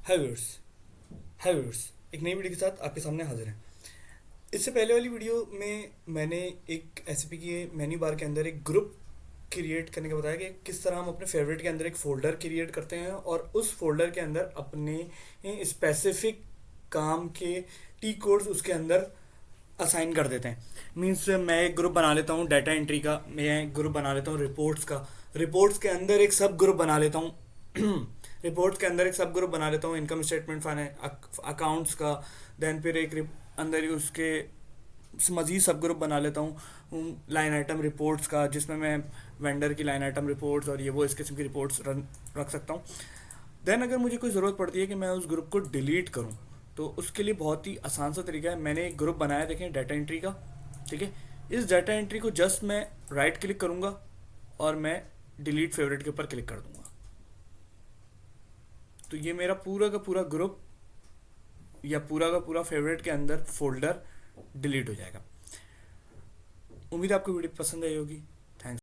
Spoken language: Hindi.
हैवर्स हैवर्स एक नई वीडियो के साथ आपके सामने हाजिर है। इससे पहले वाली वीडियो में मैंने एक एसएपी के मेन्यू बार के अंदर एक ग्रुप क्रिएट करने का बताया कि किस तरह हम अपने फेवरेट के अंदर एक फ़ोल्डर क्रिएट करते हैं और उस फोल्डर के अंदर अपने स्पेसिफिक काम के टी कोड्स उसके अंदर असाइन कर देते हैं। मीन्स मैं एक ग्रुप बना लेता हूँ डाटा एंट्री का, मैं एक ग्रुप बना लेता हूँ रिपोर्ट्स का, रिपोर्ट्स के अंदर एक सब ग्रुप बना लेता हूँ रिपोर्ट्स के अंदर एक सब ग्रुप बना लेता हूँ इनकम स्टेटमेंट फाइनेंस अकाउंट्स का। देन फिर एक अंदर ही उसके मज़ीद सब ग्रुप बना लेता हूँ लाइन आइटम रिपोर्ट्स का, जिसमें मैं वेंडर की लाइन आइटम रिपोर्ट्स और ये वो इस किस्म की रिपोर्ट्स रख सकता हूँ। देन अगर मुझे कोई ज़रूरत पड़ती है कि मैं उस ग्रुप को डिलीट करूँ, तो उसके लिए बहुत ही आसान सा तरीका है। मैंने एक ग्रुप बनाया, देखें, डाटा एंट्री का। ठीक है, इस डाटा एंट्री को जस्ट मैं राइट क्लिक करूँगा और मैं डिलीट फेवरेट के ऊपर क्लिक कर दूँगा, तो ये मेरा पूरा का पूरा ग्रुप या पूरा का पूरा फेवरेट के अंदर फोल्डर डिलीट हो जाएगा। उम्मीद है आपको वीडियो पसंद आई होगी। थैंक्स।